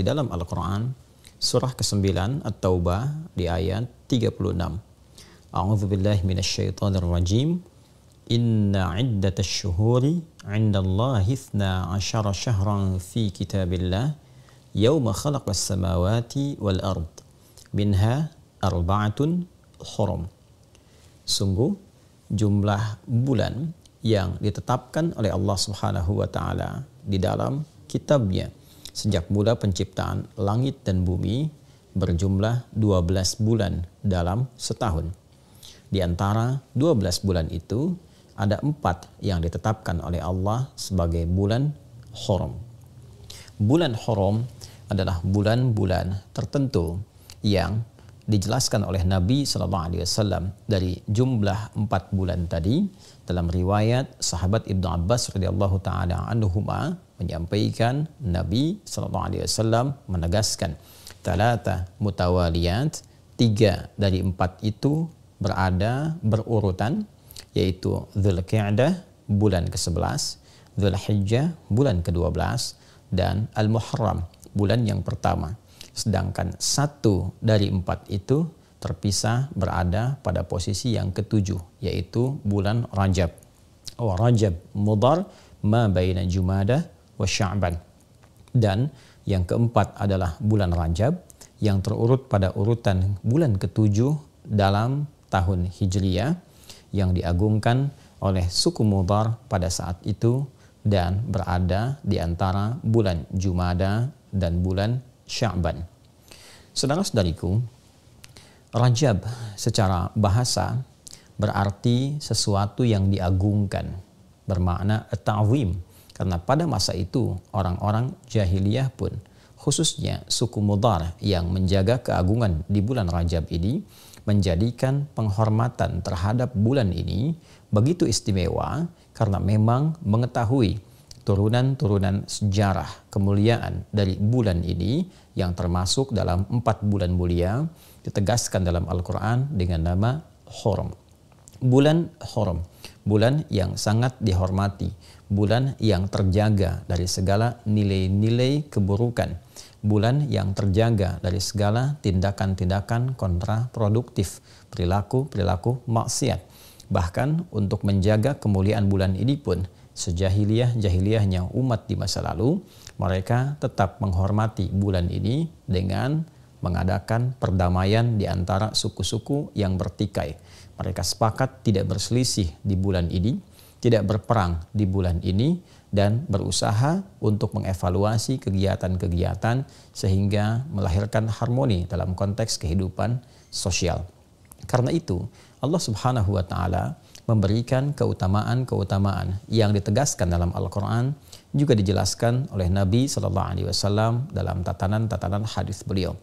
di dalam Al-Quran, surah ke-9 At-Taubah di ayat 36. A'udzubillahi minasyaitonirrajim. Inna iddatash syuhuri 'indallahi 12 syahran fi kitabillah yauma khalaqas samawati wal ard minha arba'atun hurum. Sungguh jumlah bulan yang ditetapkan oleh Allah Subhanahu wa taala di dalam kitabnya sejak mula penciptaan langit dan bumi berjumlah 12 bulan dalam setahun. Di antara 12 bulan itu ada 4 yang ditetapkan oleh Allah sebagai bulan hurum. Bulan hurum adalah bulan-bulan tertentu yang dijelaskan oleh Nabi SAW dari jumlah 4 bulan tadi. Dalam riwayat sahabat Ibnu Abbas radhiyallahu taala anhuma menyampaikan Nabi SAW menegaskan talata mutawaliyat, 3 dari 4 itu berada berurutan, yaitu Dzulqa'dah bulan ke-11, Dzulhijjah bulan ke-12, dan Al-Muharram bulan yang pertama. Sedangkan 1 dari 4 itu terpisah berada pada posisi yang ke-7, yaitu bulan Rajab. Rajab Mudhar ma baina Jumadah wa Sya'ban. Dan yang keempat adalah bulan Rajab yang terurut pada urutan bulan ke-7 dalam tahun Hijriyah yang diagungkan oleh suku Mudhar pada saat itu dan berada di antara bulan Jumadah dan bulan Sya'ban. Saudara-saudariku, Rajab secara bahasa berarti sesuatu yang diagungkan, bermakna ta'zim, karena pada masa itu orang-orang jahiliyah pun, khususnya suku Mudhar yang menjaga keagungan di bulan Rajab ini, menjadikan penghormatan terhadap bulan ini begitu istimewa karena memang mengetahui turunan-turunan sejarah kemuliaan dari bulan ini yang termasuk dalam 4 bulan mulia ditegaskan dalam Al-Quran dengan nama Hurum. Bulan Hurum, bulan yang sangat dihormati, bulan yang terjaga dari segala nilai-nilai keburukan, bulan yang terjaga dari segala tindakan-tindakan kontraproduktif, perilaku-perilaku maksiat. Bahkan untuk menjaga kemuliaan bulan ini pun, sejahiliyah-jahiliyahnya umat di masa lalu, mereka tetap menghormati bulan ini dengan mengadakan perdamaian di antara suku-suku yang bertikai. Mereka sepakat tidak berselisih di bulan ini, tidak berperang di bulan ini, dan berusaha untuk mengevaluasi kegiatan-kegiatan sehingga melahirkan harmoni dalam konteks kehidupan sosial. Karena itu, Allah Subhanahu wa taala memberikan keutamaan-keutamaan yang ditegaskan dalam Al-Quran, juga dijelaskan oleh Nabi SAW dalam tatanan-tatanan hadis beliau.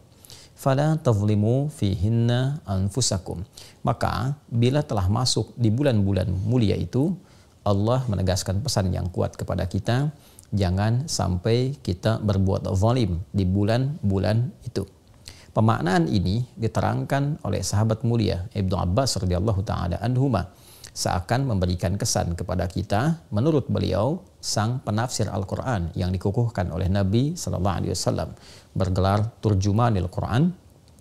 Fala tazlimu fihinna anfusakum. Maka bila telah masuk di bulan-bulan mulia itu, Allah menegaskan pesan yang kuat kepada kita, jangan sampai kita berbuat zalim di bulan-bulan itu. Pemaknaan ini diterangkan oleh sahabat mulia Ibnu Abbas radhiyallahu taala anhuma, seakan memberikan kesan kepada kita menurut beliau sang penafsir Al-Quran yang dikukuhkan oleh Nabi SAW bergelar Turjumanil Quran.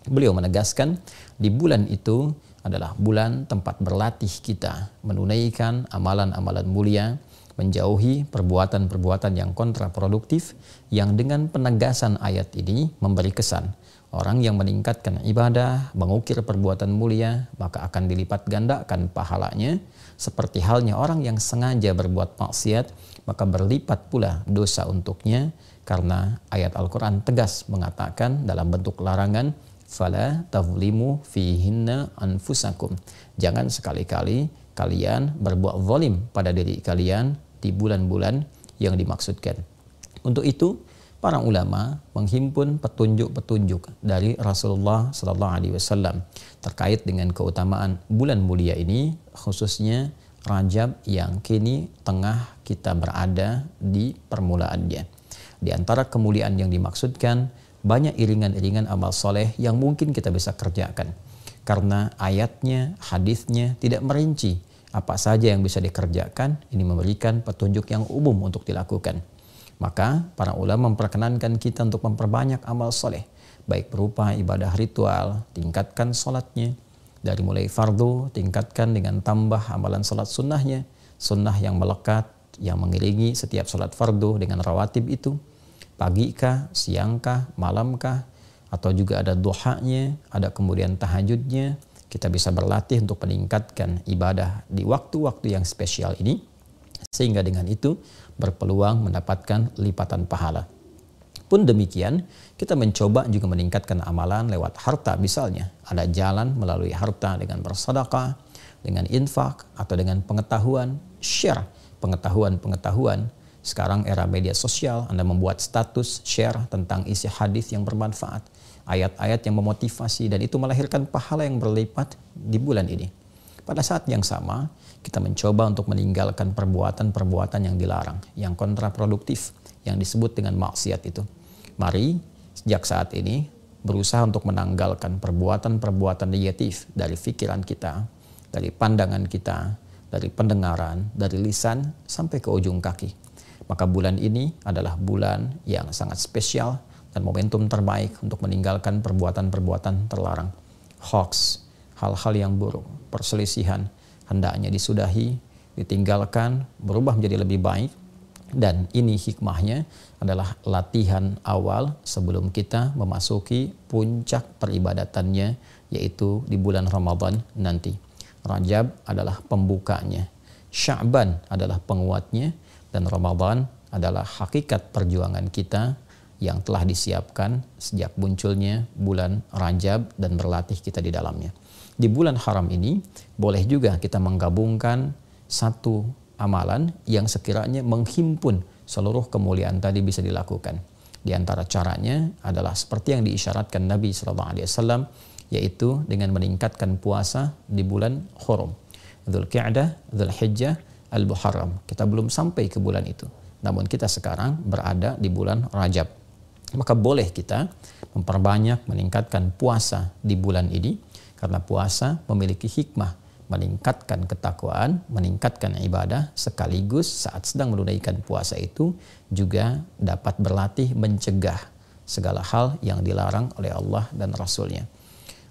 Beliau menegaskan di bulan itu adalah bulan tempat berlatih kita menunaikan amalan-amalan mulia, menjauhi perbuatan-perbuatan yang kontraproduktif, yang dengan penegasan ayat ini memberi kesan orang yang meningkatkan ibadah, mengukir perbuatan mulia, maka akan dilipat gandakan pahalanya. Seperti halnya orang yang sengaja berbuat maksiat, maka berlipat pula dosa untuknya. Karena ayat Al-Quran tegas mengatakan dalam bentuk larangan, fala tazlimu fihinna anfusakum. Jangan sekali-kali kalian berbuat zalim pada diri kalian di bulan-bulan yang dimaksudkan. Untuk itu, para ulama menghimpun petunjuk-petunjuk dari Rasulullah SAW terkait dengan keutamaan bulan mulia ini, khususnya Rajab yang kini tengah kita berada di permulaannya. Di antara kemuliaan yang dimaksudkan, banyak iringan-iringan amal soleh yang mungkin kita bisa kerjakan. Karena ayatnya, hadisnya tidak merinci apa saja yang bisa dikerjakan, ini memberikan petunjuk yang umum untuk dilakukan. Maka para ulama memperkenankan kita untuk memperbanyak amal soleh, baik berupa ibadah ritual, tingkatkan sholatnya, dari mulai fardu, tingkatkan dengan tambah amalan sholat sunnahnya, sunnah yang melekat, yang mengiringi setiap sholat fardu dengan rawatib itu, pagi kah, siang kah, malam kah, atau juga ada duhanya, ada kemudian tahajudnya. Kita bisa berlatih untuk meningkatkan ibadah di waktu-waktu yang spesial ini, sehingga dengan itu berpeluang mendapatkan lipatan pahala. Pun demikian, kita mencoba juga meningkatkan amalan lewat harta. Misalnya, ada jalan melalui harta dengan bersedekah, dengan infak, atau dengan pengetahuan, share pengetahuan. Sekarang era media sosial, Anda membuat status, share tentang isi hadis yang bermanfaat, ayat-ayat yang memotivasi, dan itu melahirkan pahala yang berlipat di bulan ini. Pada saat yang sama, kita mencoba untuk meninggalkan perbuatan-perbuatan yang dilarang, yang kontraproduktif, yang disebut dengan maksiat itu. Mari, sejak saat ini, berusaha untuk menanggalkan perbuatan-perbuatan negatif dari pikiran kita, dari pandangan kita, dari pendengaran, dari lisan, sampai ke ujung kaki. Maka bulan ini adalah bulan yang sangat spesial dan momentum terbaik untuk meninggalkan perbuatan-perbuatan terlarang. Hoax, hal-hal yang buruk, perselisihan, hendaknya disudahi, ditinggalkan, berubah menjadi lebih baik. Dan ini hikmahnya adalah latihan awal sebelum kita memasuki puncak peribadatannya, yaitu di bulan Ramadan nanti. Rajab adalah pembukanya, Sya'ban adalah penguatnya, dan Ramadan adalah hakikat perjuangan kita yang telah disiapkan sejak munculnya bulan Rajab dan berlatih kita di dalamnya. Di bulan haram ini boleh juga kita menggabungkan satu amalan yang sekiranya menghimpun seluruh kemuliaan tadi bisa dilakukan. Di antara caranya adalah seperti yang diisyaratkan Nabi SAW, yaitu dengan meningkatkan puasa di bulan Hurum, Dzulqa'dah, Dzulhijjah, Al-Muharram. Kita belum sampai ke bulan itu, namun kita sekarang berada di bulan Rajab. Maka boleh kita memperbanyak meningkatkan puasa di bulan ini, karena puasa memiliki hikmah meningkatkan ketakwaan, meningkatkan ibadah, sekaligus saat sedang menunaikan puasa itu juga dapat berlatih mencegah segala hal yang dilarang oleh Allah dan Rasulnya.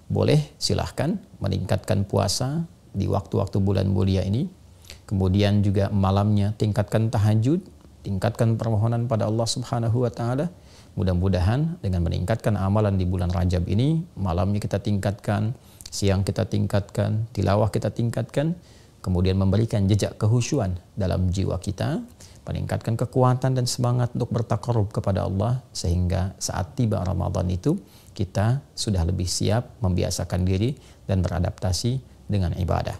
Boleh, silahkan meningkatkan puasa di waktu-waktu bulan mulia ini. Kemudian juga malamnya tingkatkan tahajud, tingkatkan permohonan pada Allah Subhanahu wa Ta'ala. Mudah-mudahan dengan meningkatkan amalan di bulan Rajab ini, malamnya kita tingkatkan, siang kita tingkatkan, tilawah kita tingkatkan, kemudian memberikan jejak kehusyuan dalam jiwa kita, meningkatkan kekuatan dan semangat untuk bertakarub kepada Allah, sehingga saat tiba Ramadan itu kita sudah lebih siap membiasakan diri dan beradaptasi dengan ibadah.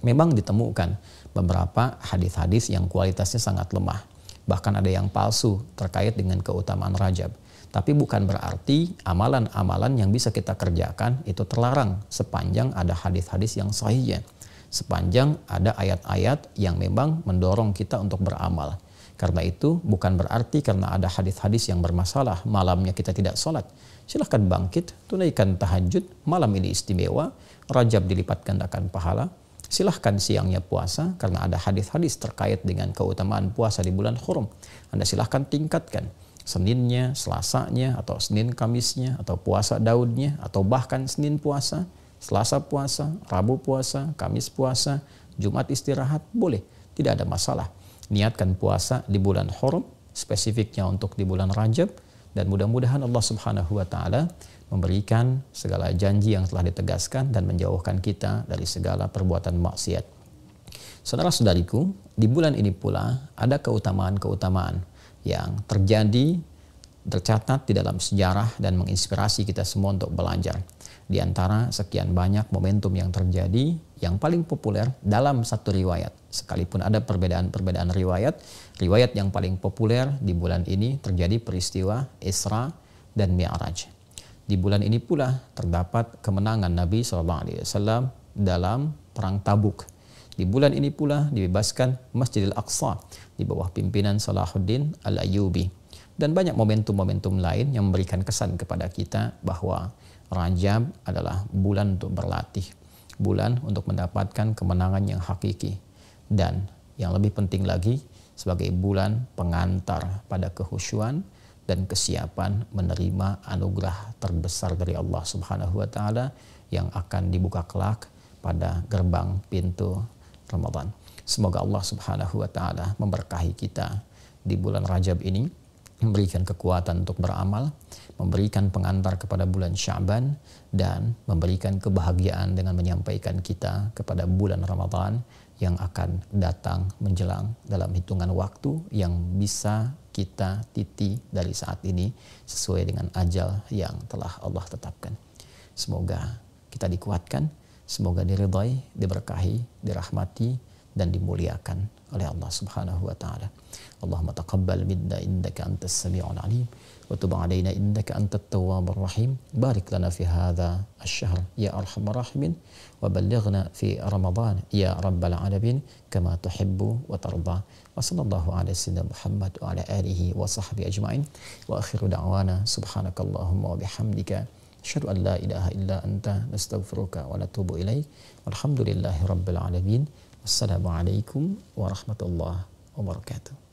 Memang ditemukan beberapa hadis-hadis yang kualitasnya sangat lemah, bahkan ada yang palsu terkait dengan keutamaan Rajab. Tapi bukan berarti amalan-amalan yang bisa kita kerjakan itu terlarang sepanjang ada hadis-hadis yang sahih, sepanjang ada ayat-ayat yang memang mendorong kita untuk beramal. Karena itu bukan berarti karena ada hadis-hadis yang bermasalah malamnya kita tidak sholat. Silahkan bangkit, tunaikan tahajud, malam ini istimewa, Rajab dilipat gandakan pahala. Silahkan siangnya puasa karena ada hadis-hadis terkait dengan keutamaan puasa di bulan Hurum. Anda silahkan tingkatkan Seninnya, Selasanya, atau Senin Kamisnya, atau puasa Daudnya, atau bahkan Senin puasa, Selasa puasa, Rabu puasa, Kamis puasa, Jumat istirahat, boleh, tidak ada masalah. Niatkan puasa di bulan Hurum, spesifiknya untuk di bulan Rajab, dan mudah-mudahan Allah Subhanahu wa Ta'ala memberikan segala janji yang telah ditegaskan dan menjauhkan kita dari segala perbuatan maksiat. Saudara-saudariku, di bulan ini pula ada keutamaan-keutamaan yang terjadi, tercatat di dalam sejarah dan menginspirasi kita semua untuk belajar. Di antara sekian banyak momentum yang terjadi, yang paling populer dalam satu riwayat, sekalipun ada perbedaan-perbedaan riwayat, riwayat yang paling populer di bulan ini terjadi peristiwa Isra dan Mi'raj. Di bulan ini pula terdapat kemenangan Nabi SAW dalam perang Tabuk. Di bulan ini pula dibebaskan Masjidil Aqsa di bawah pimpinan Salahuddin Al-Ayyubi. Dan banyak momentum-momentum lain yang memberikan kesan kepada kita bahwa Rajab adalah bulan untuk berlatih, bulan untuk mendapatkan kemenangan yang hakiki. Dan yang lebih penting lagi sebagai bulan pengantar pada kehusyuan dan kesiapan menerima anugerah terbesar dari Allah Subhanahu wa taala yang akan dibuka kelak pada gerbang pintu Ramadan. Semoga Allah Subhanahu wa taala memberkahi kita di bulan Rajab ini, memberikan kekuatan untuk beramal, memberikan pengantar kepada bulan Sya'ban, dan memberikan kebahagiaan dengan menyampaikan kita kepada bulan Ramadan yang akan datang menjelang dalam hitungan waktu yang bisa kita titi dari saat ini sesuai dengan ajal yang telah Allah tetapkan. Semoga kita dikuatkan, semoga diridhai, diberkahi, dirahmati, dan dimuliakan oleh Allah Subhanahu wa taala. Allahumma taqabbal minna innaka antas sami'ul alim wa tub 'alaina innaka antat tawwabur rahim. Barik lana fi hadha asy-syahr ya arhamar rahimin wa ballighna fi ramadan ya rabbal alamin kama tuhibbu wa tarda. Wa sallallahu ala sayyidina Muhammad wa ala alihi wa sahbihi ajma'in. Wa akhiru da'wana subhanakallahumma wa bihamdika asyhadu an la ilaha illa anta nastaghfiruka wa natubu ilaik. Walhamdulillahi rabbil alamin. Wassalamualaikum warahmatullahi wabarakatuh.